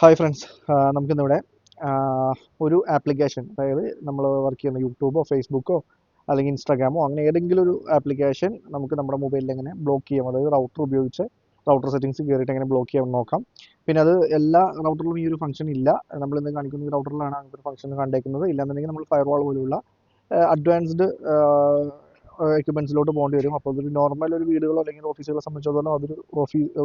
Hi friends, നമുക്കിന്നിവിടെ ഒരു application, അതായത് നമ്മൾ വർക്ക് ചെയ്യുന്ന യൂട്യൂബോ ഫേസ്ബുക്കോ അല്ലെങ്കിൽ ഇൻസ്റ്റാഗ്രാമോ അങ്ങനെ ഏതെങ്കിലും ഒരു ആപ്ലിക്കേഷൻ നമുക്ക് നമ്മുടെ മൊബൈലിൽ എങ്ങനെ ബ്ലോക്ക് ചെയ്യാം, അതായത് റൗട്ടർ ഉപയോഗിച്ച് റൗട്ടർ സെറ്റിംഗ്സ് കയറിയിട്ട് എങ്ങനെ ബ്ലോക്ക് ചെയ്യാൻ നോക്കാം. പിന്നെ അത് എല്ലാ റൗട്ടറിലും ഈ ഒരു ഫംഗ്ഷൻ ഇല്ല. നമ്മൾ ഇന്ന് കാണിക്കുന്ന ഈ റൗട്ടറിലാണ് അങ്ങനത്തെ ഒരു ഫംഗ്ഷൻ കണ്ടേക്കുന്നത്. ഇല്ലാന്നുണ്ടെങ്കിൽ നമ്മൾ ഫയർവാൾ പോലുള്ള അഡ്വാൻസ്ഡ് എക്യുപ്മെൻസിലോട്ട് പോകേണ്ടി വരും. അപ്പോൾ അതൊരു നോർമൽ ഒരു വീടുകളോ അല്ലെങ്കിൽ ഓഫീസുകളെ സംബന്ധിച്ചിടത്തോളം അതൊരു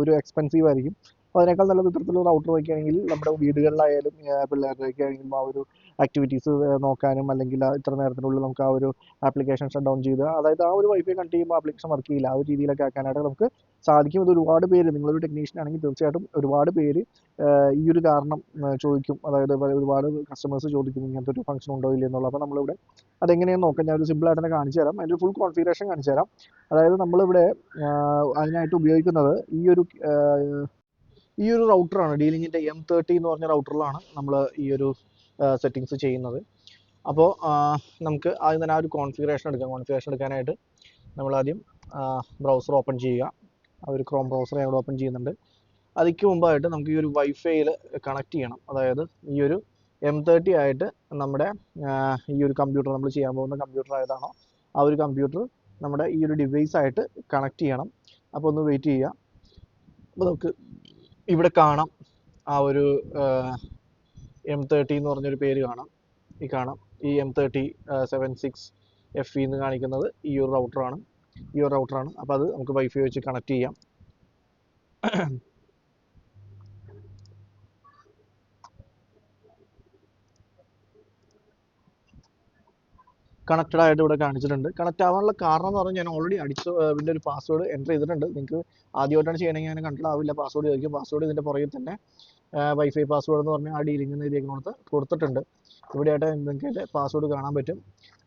ഒരു എക്സ്പെൻസീവ് ആയിരിക്കും. അപ്പോൾ അതിനേക്കാൾ നല്ലത് ഇത്തരത്തിലുള്ള റൗട്ടർ വയ്ക്കുകയാണെങ്കിൽ നമ്മുടെ വീടുകളിലായാലും പിള്ളേരുടെയൊക്കെ ആണെങ്കിലും ആ ഒരു ആക്ടിവിറ്റീസ് നോക്കാനും അല്ലെങ്കിൽ ഇത്ര നേരത്തിനുള്ളിൽ നമുക്ക് ആ ഒരു ആപ്ലിക്കേഷൻ ഷട്ട് ഡൗൺ ചെയ്ത്, അതായത് ആ ഒരു വൈഫൈ കണക്ട് ചെയ്യുമ്പോൾ ആപ്ലിക്കേഷൻ വർക്ക് ചെയ്യില്ല, ആ ഒരു രീതിയിലൊക്കെ ആക്കാനായിട്ട് നമുക്ക് സാധിക്കും. ഇത് ഒരുപാട് പേര്, നിങ്ങളൊരു ടെക്നീഷ്യൻ ആണെങ്കിൽ തീർച്ചയായിട്ടും ഒരുപാട് പേര് ഈ ഒരു കാരണം ചോദിക്കും. അതായത് ഒരുപാട് കസ്റ്റമേഴ്സ് ചോദിക്കും ഇങ്ങനത്തെ ഒരു ഫംഗ്ഷൻ ഉണ്ടോ ഇല്ല എന്നുള്ളത്. അപ്പോൾ നമ്മളിവിടെ അതെങ്ങനെയാണെന്ന് നോക്കാം. ഞാൻ ഒരു സിമ്പിൾ ആയിട്ട് തന്നെ കാണിച്ചു തരാം. അതിൻ്റെ ഫുൾ കോൺഫിഗറേഷൻ കാണിച്ചു തരാം. അതായത് നമ്മളിവിടെ അതിനായിട്ട് ഉപയോഗിക്കുന്നത് ഈ ഒരു റൗട്ടറാണ്. ഡീലിങ്ങിൻ്റെ M30 എന്ന് പറഞ്ഞ റൗട്ടറിലാണ് നമ്മൾ ഈ ഒരു സെറ്റിങ്സ് ചെയ്യുന്നത്. അപ്പോൾ നമുക്ക് ആദ്യം തന്നെ ആ ഒരു കോൺഫിഗറേഷൻ എടുക്കാം. കോൺഫിഗറേഷൻ എടുക്കാനായിട്ട് നമ്മളാദ്യം ബ്രൗസർ ഓപ്പൺ ചെയ്യുക. ആ ഒരു ക്രോം ബ്രൗസർ ഞാൻ ഓപ്പൺ ചെയ്യുന്നുണ്ട്. അതിക്ക് മുമ്പായിട്ട് നമുക്ക് ഈ ഒരു വൈഫൈയിൽ കണക്ട് ചെയ്യണം. അതായത് ഈ ഒരു M30 ആയിട്ട് നമ്മുടെ ഈ ഒരു കമ്പ്യൂട്ടർ, നമ്മൾ ചെയ്യാൻ പോകുന്ന കമ്പ്യൂട്ടർ ഏതാണോ ആ ഒരു കമ്പ്യൂട്ടർ നമ്മുടെ ഈ ഒരു ഡിവൈസ് ആയിട്ട് കണക്ട് ചെയ്യണം. അപ്പോൾ ഒന്ന് വെയിറ്റ് ചെയ്യുക. അപ്പോൾ നമുക്ക് ഇവിടെ കാണാം ആ ഒരു M30 എന്ന് പറഞ്ഞൊരു പേര് കാണാം. ഈ M30 76FE എന്ന് കാണിക്കുന്നത് ഈ ഒരു റൗട്ടറാണ്. അപ്പോൾ അത് നമുക്ക് വൈഫൈ വെച്ച് കണക്ട് ചെയ്യാം. കണക്റ്റഡ് ആയിട്ട് ഇവിടെ കാണിച്ചിട്ടുണ്ട്. കണക്ട് ആവാനുള്ള കാരണം എന്ന് പറഞ്ഞാൽ ഞാൻ ഓൾറെഡി ഇതിൻ്റെ ഒരു പാസ്വേഡ് എൻ്റർ ചെയ്തിട്ടുണ്ട്. നിങ്ങൾക്ക് ആദ്യമായിട്ടാണ് ചെയ്യണമെങ്കിൽ അങ്ങനെ കണക്റ്റഡ് ആവില്ല. പാസ്വേഡ് ചോദിക്കും. പാസ്വേഡ് ഇതിൻ്റെ പുറകിൽ തന്നെ വൈഫൈ പാസ്വേഡ് എന്ന് പറഞ്ഞാൽ ആ ഡീലിംഗ് എഴുതിയേക്കുന്നത് കൊടുത്തിട്ടുണ്ട്. ഇവിടെയായിട്ട് നിങ്ങൾക്ക് അതിൻ്റെ പാസ്വേഡ് കാണാൻ പറ്റും.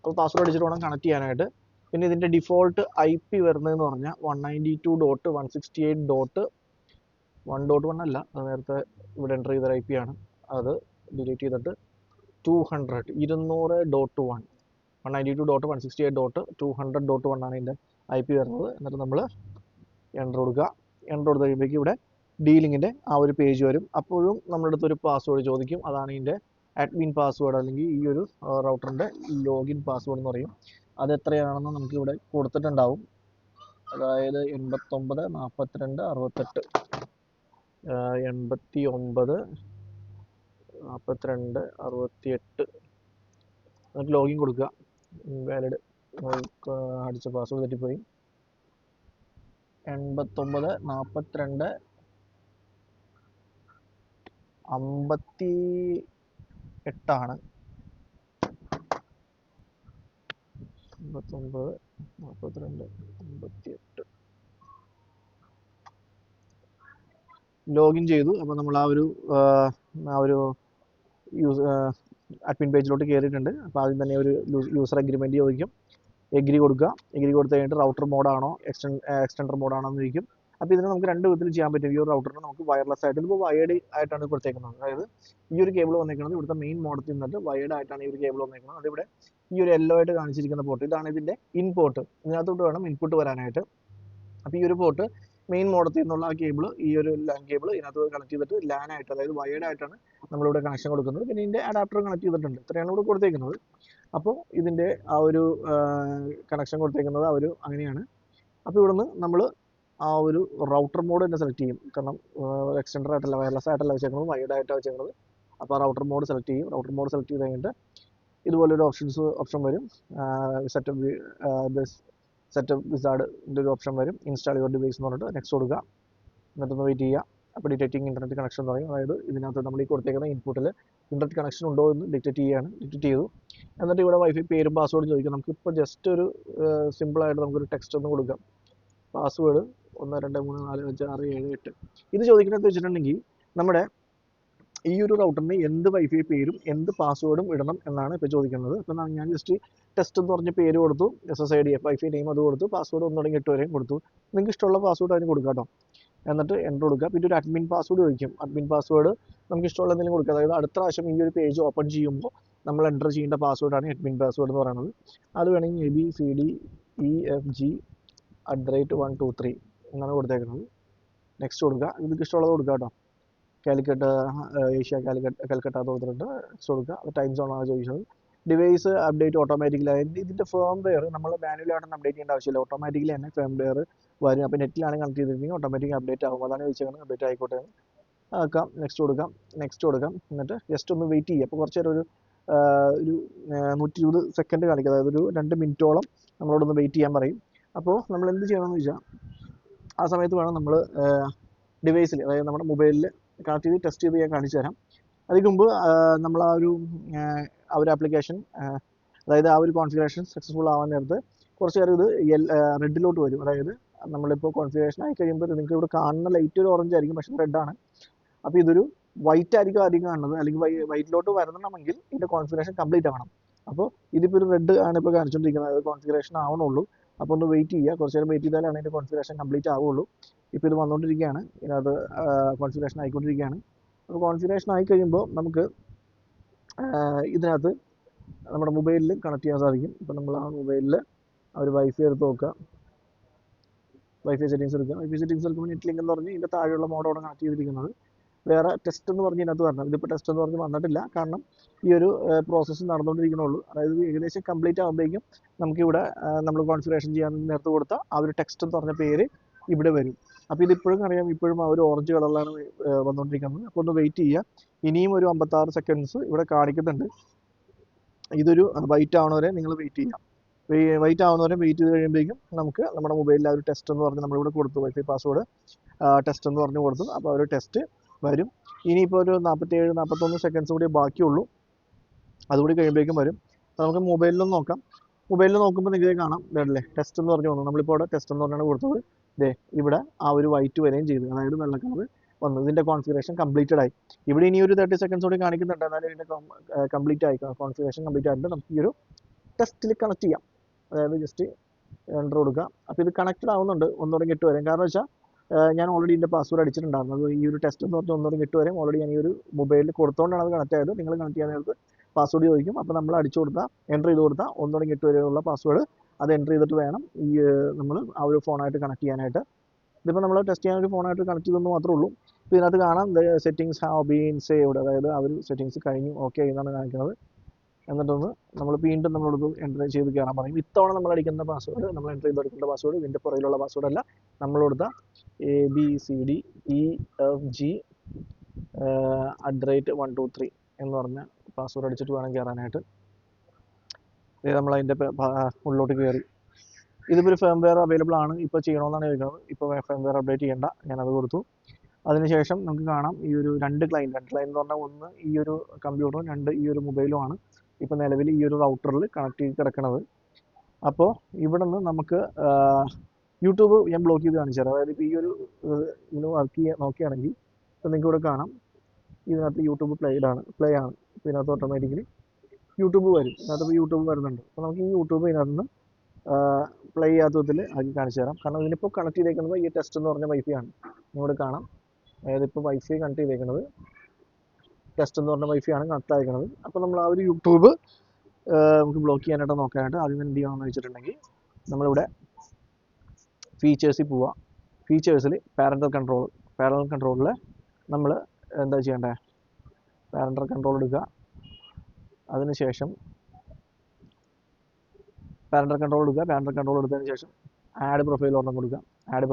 അപ്പോൾ പാസ്വേഡ് അടിച്ചിട്ട് വേണം കണക്ട് ചെയ്യാനായിട്ട്. പിന്നെ ഇതിൻ്റെ ഡിഫോൾട്ട് IP വരുന്നതെന്ന് പറഞ്ഞാൽ 192.168.1.1 അല്ല, അത് നേരത്തെ ഇവിടെ എൻ്റർ ചെയ്ത IP ആണ്. അത് ഡിലീറ്റ് ചെയ്തിട്ട് 200.1 192.168.200.1 ആണ് ഇതിൻ്റെ IP വരുന്നത്. എന്നിട്ട് നമ്മൾ എൻ്റർ കൊടുക്കുക. എൻ്റർ കൊടുത്ത് കഴിയുമ്പോഴേക്കും ഇവിടെ ഡീലിങ്ങിൻ്റെ ആ ഒരു പേജ് വരും. അപ്പോഴും നമ്മുടെ അടുത്തൊരു പാസ്വേഡ് ചോദിക്കും. അതാണ് ഇതിൻ്റെ അഡ്മിൻ പാസ്വേഡ്, അല്ലെങ്കിൽ ഈ ഒരു റൗട്ടറിൻ്റെ ലോഗിൻ പാസ്വേഡ് എന്ന് പറയും. അത് എത്രയാണെന്ന് നമുക്ക് ഇവിടെ കൊടുത്തിട്ടുണ്ടാവും. അതായത് 89 42 68 89 42 68. എന്നിട്ട് ലോഗിൻ കൊടുക്കുക. ഇൻവാലിഡ് അടിച്ച പാസ്വേഡ് തെറ്റിപ്പോയി. 89 42 58 ആണ്. 89 42 58 ലോഗിൻ ചെയ്തു. അപ്പോൾ നമ്മൾ ആ ഒരു അഡ്മിൻ പേജിലോട്ട് കയറിയിട്ടുണ്ട്. അപ്പോൾ ആദ്യം തന്നെ ഒരു യൂസർ അഗ്രിമെൻറ്റ് ചോദിക്കും. എഗ്രി കൊടുക്കുക. എഗ്രി കൊടുത്തു കഴിഞ്ഞിട്ട് റൗട്ടർ മോഡാണോ എക്സ്റ്റൻഡർ മോഡാണോ എന്ന് ചോദിക്കും. അപ്പോൾ ഇതിന് നമുക്ക് രണ്ട് വിധത്തിൽ ചെയ്യാൻ പറ്റും. ഈ ഒരു റൗട്ടറിന് നമുക്ക് വയർലെസ് ആയിട്ട്, ഇതിപ്പോൾ വയേർഡ് ആയിട്ടാണ് കൊടുത്തേക്കുന്നത്. അതായത് ഈ ഒരു കേബിൾ വന്നേക്കുന്നത് ഇവിടുത്തെ മെയിൻ മോഡത്തിൽ നിന്നിട്ട് വയേർഡ് ആയിട്ടാണ് ഈ ഒരു കേബിൾ വന്നേക്കുന്നത്. അതിവിടെ ഈ ഒരു യെല്ലോ ആയിട്ട് കാണിച്ചിരിക്കുന്ന പോർട്ട്, ഇതാണ് ഇതിൻ്റെ ഇൻപോർട്ട്. ഇതിനകത്തോട്ട് വേണം ഇൻപുട്ട് വരാനായിട്ട്. അപ്പോൾ ഈ ഒരു പോർട്ട് മെയിൻ മോഡത്തിൽ നിന്നുള്ള ആ കേബിൾ, ഈ ഒരു ലാൻ കേബിൾ ഇതിനകത്ത് കണക്ട് ചെയ്തിട്ട് ലാൻ ആയിട്ട്, അതായത് വയേർഡ് ആയിട്ടാണ് നമ്മളിവിടെ കണക്ഷൻ കൊടുക്കുന്നത്. പിന്നെ ഇതിൻ്റെ അഡാപ്റ്റർ കണക്ട് ചെയ്തിട്ടുണ്ട്. ഇത്രയാണ് ഇവിടെ കൊടുത്തേക്കുന്നത്. അപ്പോൾ ഇതിൻ്റെ ആ ഒരു കണക്ഷൻ കൊടുത്തേക്കുന്നത് ആ ഒരു അങ്ങനെയാണ്. അപ്പോൾ ഇവിടുന്ന് നമ്മൾ ആ ഒരു റൗട്ടർ മോഡ് തന്നെ സെലക്ട് ചെയ്യും. കാരണം എക്സ്റ്റൻഡർ ആയിട്ടല്ല, വയർലെസ് ആയിട്ടല്ല വെച്ചേക്കുന്നത്, വയേർഡ് ആയിട്ടാണ് വെച്ചേക്കുന്നത്. അപ്പോൾ ആ റൗട്ടർ മോഡ് സെലക്ട് ചെയ്യും. റൗട്ടർ മോഡ് സെലക്ട് ചെയ്ത് കഴിഞ്ഞിട്ട് ഇതുപോലൊരു ഓപ്ഷൻ വരും. സെറ്റപ്പ് വിസാർഡിൻ്റെ ഒരു ഓപ്ഷൻ വരും. ഇൻസ്റ്റാൾ യുവർ ഡിവൈസ് എന്ന് പറഞ്ഞിട്ട് നെക്സ്റ്റ് കൊടുക്കുക. എന്നിട്ടൊന്ന് വെയിറ്റ് ചെയ്യുക. അപ്പോൾ ഡിറ്റക്റ്റിംഗ് ഇൻ്റർനെറ്റ് കണക്ഷൻ എന്ന് പറയും. അതായത് ഇതിനകത്ത് നമ്മൾ ഈ കൊടുത്തേക്കുന്ന ഇൻപുട്ടിൽ ഇൻ്റർനെറ്റ് കണക്ഷൻ ഉണ്ടോ എന്ന് ഡിറ്റക്റ്റ് ചെയ്തു. എന്നിട്ട് ഇവിടെ വൈഫൈ പേരും പാസ്വേഡും ചോദിക്കും. നമുക്കിപ്പോൾ ജസ്റ്റ് ഒരു സിമ്പിളായിട്ട് നമുക്കൊരു ടെക്സ്റ്റ് ഒന്ന് കൊടുക്കാം. പാസ്വേഡ് 1 2 3 4 5 6 7 8. ഇത് ചോദിക്കുന്നത് വെച്ചിട്ടുണ്ടെങ്കിൽ നമ്മുടെ ഈ ഒരു റൗട്ടറിന് എന്ത് വൈഫൈ പേരും എന്ത് പാസ്വേഡും ഇടണം എന്നാണ് ഇപ്പോൾ ചോദിക്കുന്നത്. അപ്പോൾ ഞാൻ ജസ്റ്റ് ടെസ്റ്റ് എന്ന് പറഞ്ഞ പേര് കൊടുത്തു, SSID വൈഫൈ നെയിം അത് കൊടുത്തു, പാസ്വേഡ് 1 തുടങ്ങി 8 വരെയും കൊടുത്തു. നിങ്ങൾക്ക് ഇഷ്ടമുള്ള പാസ്വേഡ് അതിന് കൊടുക്കാം കേട്ടോ. എന്നിട്ട് എൻ്റർ കൊടുക്കുക. പിന്നെ ഒരു അഡ്മിൻ പാസ്വേഡ് ചോദിക്കും. അഡ്മിൻ പാസ്വേഡ് നമുക്ക് ഇഷ്ടമുള്ള എന്തെങ്കിലും കൊടുക്കുക. അതായത് അടുത്ത പ്രാവശ്യം ഈ ഒരു പേജ് ഓപ്പൺ ചെയ്യുമ്പോൾ നമ്മൾ എൻ്റർ ചെയ്യേണ്ട പാസ്വേഡാണ് അഡ്മിൻ പാസ്വേഡ് എന്ന് പറയുന്നത്. അത് വേണമെങ്കിൽ ABCDEFG @123 എന്നാണ് കൊടുത്തേക്കുന്നത്. നെക്സ്റ്റ് കൊടുക്കുക. നിങ്ങൾക്ക് ഇഷ്ടമുള്ളത് കൊടുക്കുക കേട്ടോ. കാലിക്കട്ട്, ഏഷ്യ കൽക്കട്ട കൊടുത്തിട്ടുണ്ട്. നെക്സ്റ്റ് കൊടുക്കുക. അത് ടൈം സോൺ ആണ് ചോദിച്ചത്. ഡിവൈസ് അപ്ഡേറ്റ് ഓട്ടോമാറ്റിക്കലായി ഇതിൻ്റെ ഫേം വെയർ നമ്മൾ മാനുവലായിട്ടൊന്നും അപ്ഡേറ്റ് ചെയ്യേണ്ട ആവശ്യമില്ല. ഓട്ടോമാറ്റിക്കലി തന്നെ ഫേം വെയർ വരും. അപ്പോൾ നെറ്റിലാണ് കണക്ട് ചെയ്തിരിക്കുന്നത്, ഓട്ടോമാറ്റിക് അപ്ഡേറ്റ് ആകും. അതാണ് ചോദിച്ചത്. അപ്ഡേറ്റ് ആയിക്കോട്ടെ ആക്കാം. നെക്സ്റ്റ് കൊടുക്കാം. നെക്സ്റ്റ് കൊടുക്കാം. എന്നിട്ട് ജസ്റ്റ് ഒന്ന് വെയിറ്റ് ചെയ്യുക. അപ്പോൾ കുറച്ച് നേരം ഒരു 120 സെക്കൻഡ് കാണിക്കുക. അതായത് ഒരു 2 മിനിറ്റോളം നമ്മളോടൊന്ന് വെയിറ്റ് ചെയ്യാൻ പറയും. അപ്പോൾ നമ്മൾ എന്ത് ചെയ്യണമെന്ന് വെച്ചാൽ ആ സമയത്ത് വേണം നമ്മൾ ഡിവൈസിൽ, അതായത് നമ്മുടെ മൊബൈലിൽ കണക്ട് ചെയ്ത് ടെസ്റ്റ് ചെയ്ത് ഞാൻ കാണിച്ചു തരാം. അതിന് മുമ്പ് നമ്മൾ ആ ഒരു ആപ്ലിക്കേഷൻ, അതായത് ആ ഒരു കോൺഫിഗറേഷൻ സക്സസ്ഫുൾ ആവാൻ നേരത്ത് കുറച്ച് നേരം ഇത് റെഡിലോട്ട് വരും. അതായത് നമ്മളിപ്പോൾ കോൺഫിഗറേഷൻ ആയി കഴിയുമ്പോൾ നിങ്ങൾക്ക് ഇവിടെ കാണുന്ന ലൈറ്റ് ഒരു ഓറഞ്ച് ആയിരിക്കും, പക്ഷേ റെഡാണ്. അപ്പോൾ ഇതൊരു വൈറ്റ് ആയിരിക്കും ആദ്യം കാണുന്നത്, അല്ലെങ്കിൽ വൈറ്റിലോട്ട് വരണമെങ്കിൽ ഇതിൻ്റെ കോൺഫിഗറേഷൻ കംപ്ലീറ്റ് ആവണം. അപ്പോൾ ഇതിപ്പോൾ ഒരു റെഡ് ആണ് ഇപ്പോൾ കാണിച്ചുകൊണ്ടിരിക്കുന്നത്, അത് കോൺഫിഗറേഷൻ ആവണുള്ളൂ. അപ്പോൾ ഒന്ന് വെയിറ്റ് ചെയ്യുക. കുറച്ച് നേരം വെയിറ്റ് ചെയ്താലാണ് ഇതിൻ്റെ കോൺഫിഗറേഷൻ കംപ്ലീറ്റ് ആവുള്ളൂ. ഇപ്പോൾ ഇത് വന്നുകൊണ്ടിരിക്കുകയാണ്, ഇതിനകത്ത് കോൺഫിഗറേഷൻ ആയിക്കൊണ്ടിരിക്കുകയാണ്. അപ്പോൾ കോൺഫിഗറേഷൻ ആയി കഴിയുമ്പോൾ നമുക്ക് ഇതിനകത്ത് നമ്മുടെ മൊബൈലിൽ കണക്ട് ചെയ്യാൻ സാധിക്കും. ഇപ്പോൾ നമ്മൾ ആ മൊബൈലിൽ ഒരു വൈഫൈ എടുത്ത് നോക്കുക. വൈഫൈ സെറ്റിങ്സ് എടുക്കുക. വൈഫൈ സെറ്റിങ്സ് എടുക്കുമ്പോൾ നെറ്റ് ലിങ്ക് എന്ന് പറഞ്ഞ് ഇതിൻ്റെ താഴെയുള്ള മോഡോടെ കണക്ട് ചെയ്തിരിക്കുന്നത്. വേറെ ടെസ്റ്റ് എന്ന് പറഞ്ഞ് ഇതിനകത്ത് വരണം. ഇതിപ്പോൾ ടെസ്റ്റ് എന്ന് പറഞ്ഞ് വന്നിട്ടില്ല, കാരണം ഈ ഒരു പ്രോസസ്സ് നടന്നുകൊണ്ടിരിക്കണുള്ളൂ. അതായത് ഏകദേശം കംപ്ലീറ്റ് ആകുമ്പോഴേക്കും നമുക്കിവിടെ നമ്മൾ കോൺഫിഗറേഷൻ ചെയ്യാൻ നേരത്ത് കൊടുത്ത ആ ഒരു ടെക്സ്റ്റ് എന്ന് പറഞ്ഞ പേര് ഇവിടെ വരും. അപ്പോൾ ഇതിപ്പോഴും അറിയാം, ഇപ്പോഴും ആ ഒരു ഓറഞ്ച് കളറിലാണ് വന്നുകൊണ്ടിരിക്കുന്നത്. അപ്പോൾ ഒന്ന് വെയിറ്റ് ചെയ്യുക. ഇനിയും ഒരു 56 സെക്കൻഡ്സ് ഇവിടെ കാണിക്കുന്നുണ്ട്. ഇതൊരു വൈറ്റ് ആവണവരെ നിങ്ങൾ വെയിറ്റ് ചെയ്യാം. വൈറ്റ് ആവുന്നവരെ വെയിറ്റ് ചെയ്ത് കഴിയുമ്പോഴേക്കും നമുക്ക് നമ്മുടെ മൊബൈലിൽ ആ ഒരു ടെസ്റ്റ് എന്ന് പറഞ്ഞ് നമ്മളിവിടെ കൊടുത്തു, വൈഫൈ പാസ്വേഡ് ടെസ്റ്റ് എന്ന് പറഞ്ഞ് കൊടുത്തു. അപ്പോൾ ആ ഒരു ടെസ്റ്റ് വരും. ഇനിയിപ്പോൾ ഒരു 47-41 സെക്കൻഡ്സ് കൂടി ബാക്കിയുള്ളൂ, അതുകൂടി കഴിയുമ്പോഴേക്കും വരും. അപ്പോൾ നമുക്ക് മൊബൈലിലും നോക്കാം. മൊബൈലിൽ നോക്കുമ്പോൾ നിങ്ങൾക്ക് കാണാം, ഇതല്ലേ ടെസ്റ്റ് എന്ന് പറഞ്ഞ് വന്നു. നമ്മളിപ്പോൾ അവിടെ ടെസ്റ്റ് എന്ന് പറഞ്ഞാണ് കൊടുത്തത്. ഇവിടെ ആ ഒരു വൈറ്റ് വരെയും ചെയ്തു, അതായത് വെള്ള കളർ വന്നു. ഇതിൻ്റെ കോൺഫിഗറേഷൻ കംപ്ലീറ്റഡ് ആയി. ഇവിടെ ഇനി ഒരു 30 സെക്കൻഡ്സ് കൂടി കാണിക്കുന്നുണ്ട്, എന്നാലും ഇതിൻ്റെ കംപ്ലീറ്റ് ആയി, കോൺഫിഗറേഷൻ കംപ്ലീറ്റ് ആയിട്ട് നമുക്ക് ഈ ഒരു ടെസ്റ്റിൽ കണക്ട് ചെയ്യാം. അതായത് ജസ്റ്റ് എൻ്റർ കൊടുക്കുക. അപ്പോൾ ഇത് കണക്റ്റഡ് ആവുന്നുണ്ട് 1 തുടങ്ങി 8 വരെ. കാരണം വെച്ചാൽ ഞാൻ ഓൾറെഡി ഇതിൻ്റെ പാസ്വേഡ് അടിച്ചിട്ടുണ്ടായിരുന്നു. അത് ഈ ഒരു ടെസ്റ്റ് എന്ന് പറഞ്ഞാൽ 1 തുടങ്ങി 8 വരെയും ഓൾറെഡി ഞാൻ ഈ ഒരു മൊബൈലിൽ കൊടുത്തുകൊണ്ടാണ് അത് കണക്ട് ആയത്. നിങ്ങൾ കണക്ട് ചെയ്യാൻ നേരത്ത് പാസ്വേഡ് ചോദിക്കും. അപ്പോൾ നമ്മൾ അടിച്ചു കൊടുത്താൽ, എൻ്റർ ചെയ്ത് കൊടുത്താൽ 1 തുടങ്ങി 8 വരെയുള്ള പാസ്വേഡ് അത് എൻ്റർ ചെയ്തിട്ട് വേണം ഈ നമ്മൾ ആ ഒരു ഫോണായിട്ട് കണക്ട് ചെയ്യാനായിട്ട്. ഇതിപ്പോൾ നമ്മൾ ടെസ്റ്റ് ചെയ്യാൻ ഒരു ഫോണായിട്ട് കണക്ട് ചെയ്തെന്ന് മാത്രമേ ഉള്ളൂ. ഇപ്പോൾ ഇതിനകത്ത് കാണാം സെറ്റിങ്സ് ഹാവ് ബീൻ സേവ്ഡ്, അതായത് ആ ഒരു സെറ്റിങ്സ് കഴിഞ്ഞു, ഓക്കെ എന്നാണ് കാണിക്കുന്നത്. എന്നിട്ടൊന്ന് നമ്മൾ വീണ്ടും നമ്മളോട് എൻ്റർ ചെയ്ത് കയറാൻ പറയും. ഇത്തവണ നമ്മൾ അടിക്കുന്ന പാസ്വേഡ്, നമ്മൾ എൻ്റർ ചെയ്ത് എടുക്കേണ്ട പാസ്വേഡ് ഇതിൻ്റെ പുറകിലുള്ള പാസ്വേഡ് അല്ല, നമ്മൾ കൊടുത്ത ABCDEFG@123 എന്ന് പറഞ്ഞ പാസ്വേഡ് അടിച്ചിട്ട് വേണം കയറാനായിട്ട്. നമ്മളതിൻ്റെ ഉള്ളിലോട്ട് കയറി. ഇതിപ്പോൾ ഒരു ഫേംവെയർ അവൈലബിൾ ആണ്, ഇപ്പോൾ ചെയ്യണമെന്നാണ് ചോദിക്കുന്നത്. ഇപ്പോൾ ഫേംവെയർ അപ്ഡേറ്റ് ചെയ്യേണ്ട, ഞാനത് കൊടുത്തു. അതിനുശേഷം നമുക്ക് കാണാം ഈ ഒരു 2 ക്ലയൻറ്റ് എന്ന് പറഞ്ഞാൽ ഒന്ന് ഈ ഒരു കമ്പ്യൂട്ടറും 2 ഈ ഒരു മൊബൈലുമാണ് ഇപ്പോൾ നിലവിൽ ഈ ഒരു റൗട്ടറിൽ കണക്ട് ചെയ്ത് കിടക്കുന്നത്. അപ്പോൾ ഇവിടെ നിന്ന് നമുക്ക് യൂട്യൂബ് ഞാൻ ബ്ലോക്ക് ചെയ്ത് കാണിച്ചു തരാം. അതായത് ഇപ്പോൾ ഈ ഒരു ഇതിന് വർക്ക് നോക്കുകയാണെങ്കിൽ ഇപ്പോൾ നിങ്ങൾക്ക് ഇവിടെ കാണാം, ഇതിനകത്ത് യൂട്യൂബ് പ്ലേ ആണ്. ഇപ്പോൾ ഇതിനകത്ത് ഓട്ടോമാറ്റിക്കലി യൂട്യൂബ് വരും. ഇതിനകത്ത് യൂട്യൂബ് വരുന്നുണ്ട്. അപ്പോൾ നമുക്ക് ഈ യൂട്യൂബ് ഇതിനകത്ത് നിന്ന് പ്ലേ ചെയ്യാത്ത വിധത്തിൽ ആക്കി കാണിച്ചു തരാം. കാരണം ഇതിനിപ്പോൾ കണക്ട് ചെയ്തേക്കുന്നത് ഈ ടെസ്റ്റ് എന്ന് പറഞ്ഞ വൈഫൈ ആണ്. നിങ്ങളിവിടെ കാണാം, അതായത് ഇപ്പോൾ വൈഫൈ കണക്ട് ചെയ്തേക്കുന്നത് ടെസ്റ്റ് എന്ന് പറഞ്ഞ വൈഫൈ ആണ് കണക്ട് ആയിരിക്കുന്നത്. അപ്പോൾ നമ്മൾ ആ ഒരു യൂട്യൂബ് നമുക്ക് ബ്ലോക്ക് ചെയ്യാനായിട്ട് നോക്കാനായിട്ട് ആദ്യം എന്ത് ചെയ്യണമെന്ന് വെച്ചിട്ടുണ്ടെങ്കിൽ നമ്മളിവിടെ ഫീച്ചേഴ്സിൽ പോവുക. ഫീച്ചേഴ്സിൽ പാരൻ്റൽ കൺട്രോളിൽ നമ്മൾ എന്താ ചെയ്യേണ്ടത്, പാരൻ്റൽ കൺട്രോൾ എടുക്കുക. അതിനുശേഷം പാരൻ്റൽ കൺട്രോൾ എടുത്തതിന് ശേഷം ആഡ് പ്രൊഫൈൽ ഒരെണ്ണം കൊടുക്കുക. ആഡ്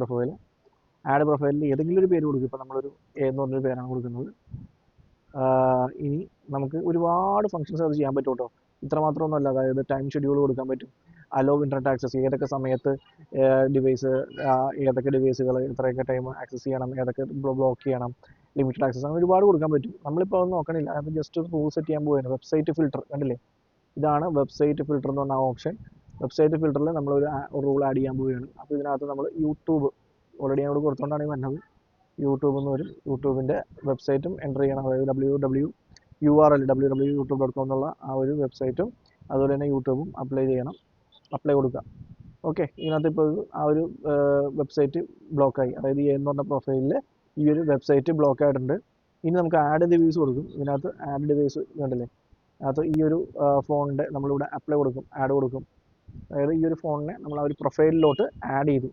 പ്രൊഫൈലിൽ ഏതെങ്കിലും ഒരു പേര് കൊടുക്കുക. ഇപ്പോൾ നമ്മളൊരു എന്ന് പറഞ്ഞൊരു പേരാണ് കൊടുക്കുന്നത്. ഇനി നമുക്ക് ഒരുപാട് ഫങ്ഷൻസ് അത് ചെയ്യാൻ പറ്റും കേട്ടോ. ഇത്രമാത്രമൊന്നുമല്ല, അതായത് ടൈം ഷെഡ്യൂൾ കൊടുക്കാൻ പറ്റും. അലോ ഇൻ്റർനെറ്റ് ആക്സസ്, ഏതൊക്കെ സമയത്ത് ഏതൊക്കെ ഡിവൈസുകൾ എത്രയൊക്കെ ടൈം ആക്സസ് ചെയ്യണം, ഏതൊക്കെ ബ്ലോക്ക് ചെയ്യണം, ലിമിറ്റഡ് ആക്സസ്, അങ്ങനെ ഒരുപാട് കൊടുക്കാൻ പറ്റും. നമ്മളിപ്പോൾ അത് നോക്കണില്ല, അത് ജസ്റ്റ് റൂൾ സെറ്റ് ചെയ്യാൻ പോവുകയാണ്. വെബ്സൈറ്റ് ഫിൽട്ടർ കണ്ടില്ലേ, ഇതാണ് വെബ്സൈറ്റ് ഫിൽട്ടർ എന്ന് പറഞ്ഞ ഓപ്ഷൻ. വെബ്സൈറ്റ് ഫിൽട്ടറിൽ നമ്മളൊരു റൂൾ ആഡ് ചെയ്യാൻ പോവുകയാണ്. അപ്പോൾ ഇതിനകത്ത് നമ്മൾ യൂട്യൂബ് ഓൾറെഡി ഞങ്ങൾ കൊടുത്തുകൊണ്ടാണ് ഈ വന്നത്. യൂട്യൂബ് എന്ന് വരും. യൂട്യൂബിൻ്റെ വെബ്സൈറ്റും എൻ്റർ ചെയ്യണം. അതായത് www.youtube.com എന്നുള്ള ആ ഒരു വെബ്സൈറ്റും അതുപോലെ തന്നെ യൂട്യൂബും അപ്ലൈ കൊടുക്കുക. ഓക്കെ, ഇതിനകത്ത് ഇപ്പോൾ ആ ഒരു വെബ്സൈറ്റ് ബ്ലോക്കായി. അതായത് എന്ന് പറഞ്ഞ പ്രൊഫൈലിൽ ഈ ഒരു വെബ്സൈറ്റ് ബ്ലോക്ക് ആയിട്ടുണ്ട്. ഇനി നമുക്ക് ആഡ് ഡിവൈസ് കൊടുക്കും. ഇതിനകത്ത് ആഡ് ഡിവൈസ് കണ്ടില്ലേ, അതിനകത്ത് ഈ ഒരു ഫോണിൻ്റെ നമ്മളിവിടെ ആഡ് കൊടുക്കും. അതായത് ഈ ഒരു ഫോണിനെ നമ്മൾ ആ ഒരു പ്രൊഫൈലിലോട്ട് ആഡ് ചെയ്തു.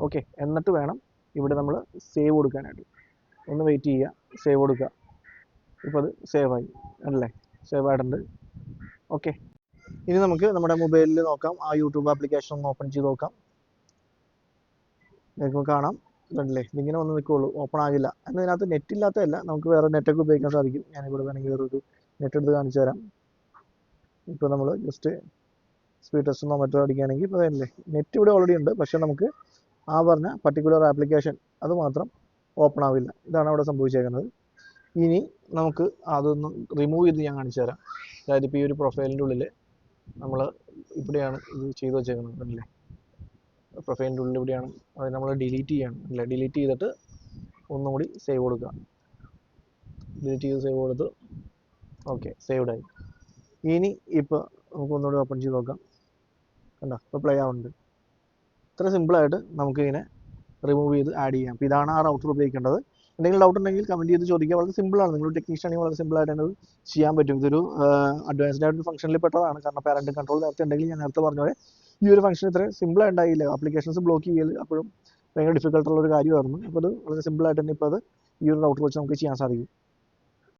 ഓക്കെ, എന്നിട്ട് വേണം ഇവിടെ നമ്മൾ സേവ് കൊടുക്കാനായിട്ട്. ഒന്ന് വെയിറ്റ് ചെയ്യുക, സേവ് കൊടുക്കുക. ഇപ്പോൾ അത് സേവ് ആയി അല്ലേ, സേവ് ആയിട്ടുണ്ട്. ഓക്കെ, ഇനി നമുക്ക് നമ്മുടെ മൊബൈലിൽ നോക്കാം, ആ യൂട്യൂബ് ആപ്ലിക്കേഷൻ ഒന്ന് ഓപ്പൺ ചെയ്ത് നോക്കാം. നിങ്ങൾക്ക് കാണാം, ഇതല്ലേ ഇതിങ്ങനെ വന്ന് നിൽക്കുകയുള്ളൂ, ഓപ്പൺ ആകില്ല. എന്നാൽ ഇതിനകത്ത് നെറ്റ് ഇല്ലാത്തതല്ല, നമുക്ക് വേറെ നെറ്റൊക്കെ ഉപയോഗിക്കാൻ സാധിക്കും. ഞാനിവിടെ വേണമെങ്കിൽ വേറൊരു നെറ്റ് എടുത്ത് കാണിച്ചു തരാം. ഇപ്പോൾ നമ്മൾ ജസ്റ്റ് സ്പീഡ് ടെസ്റ്റൊന്നോ മറ്റോ അടിക്കുകയാണെങ്കിൽ ഇപ്പോൾ അതല്ലേ, നെറ്റ് ഇവിടെ ഓൾറെഡി ഉണ്ട്, പക്ഷേ നമുക്ക് ആ പറഞ്ഞ പർട്ടിക്കുലർ ആപ്ലിക്കേഷൻ അത് മാത്രം ഓപ്പൺ ആവില്ല. ഇതാണ് അവിടെ സംഭവിച്ചേക്കുന്നത്. ഇനി നമുക്ക് അതൊന്ന് റിമൂവ് ചെയ്ത് ഞാൻ കാണിച്ചു തരാം. അതായത് ഇപ്പോൾ ഈ ഒരു പ്രൊഫൈലിൻ്റെ ഉള്ളിൽ നമ്മൾ ഇവിടെയാണ് ഇത് ചെയ്ത് വെച്ചേക്കുന്നത് അല്ലേ, പ്രൊഫൈലിൻ്റെ ഉള്ളിൽ ഇവിടെയാണ്. അത് നമ്മൾ ഡിലീറ്റ് ചെയ്യണം അല്ലേ, ഡിലീറ്റ് ചെയ്തിട്ട് ഒന്നും കൂടി സേവ് കൊടുക്കുക. ഡിലീറ്റ് ചെയ്ത് സേവ് കൊടുത്ത് ഓക്കെ, സേവ്ഡ് ആയി. ഇനി ഇപ്പോൾ നമുക്ക് ഒന്നുകൂടി ഓപ്പൺ ചെയ്ത് നോക്കാം. കണ്ടോ, ഇപ്പോൾ പ്ലേ ആവുന്നുണ്ട്. ഇത്ര സിമ്പിളായിട്ട് നമുക്കിങ്ങനെ റിമൂവ് ചെയ്ത് ആഡ് ചെയ്യാം. അപ്പോൾ ഇതാണ് ആ റൗട്ടർ ഉപയോഗിക്കേണ്ടത്. എന്തെങ്കിലും ഡൗട്ട് ഉണ്ടെങ്കിൽ കമൻറ്റ് ചെയ്ത് ചോദിക്കുക. വളരെ സിമ്പിളാണ്, നിങ്ങൾ ടെക്നീഷ്യൻ ആണെങ്കിൽ വളരെ സിമ്പിളായിട്ട് തന്നെ ചെയ്യാൻ പറ്റും. ഇതൊരു അഡ്വാൻസ്ഡ് ആയിട്ടൊരു ഫംഗ്ഷനിൽ പെട്ടതാണ്. കാരണം പാരന്റ് കൺട്രോൾ നേരത്തെ ഉണ്ടെങ്കിൽ ഞാൻ നേരത്തെ പറഞ്ഞ പോലെ ഈ ഒരു ഫംഗ്ഷൻ ഇത്ര സിമ്പിളായി ഉണ്ടായില്ല. ആപ്ലിക്കേഷൻസ് ബ്ലോക്ക് ചെയ്യൽ അപ്പോഴും ഭയങ്കര ഡിഫിക്കൽട്ടുള്ള ഒരു കാര്യമായിരുന്നു. അപ്പോൾ അത് വളരെ സിമ്പിളായിട്ട് തന്നെ ഇപ്പോൾ അത് ഈ ഒരു റൗട്ടർ വെച്ച് നമുക്ക് ചെയ്യാൻ സാധിക്കും.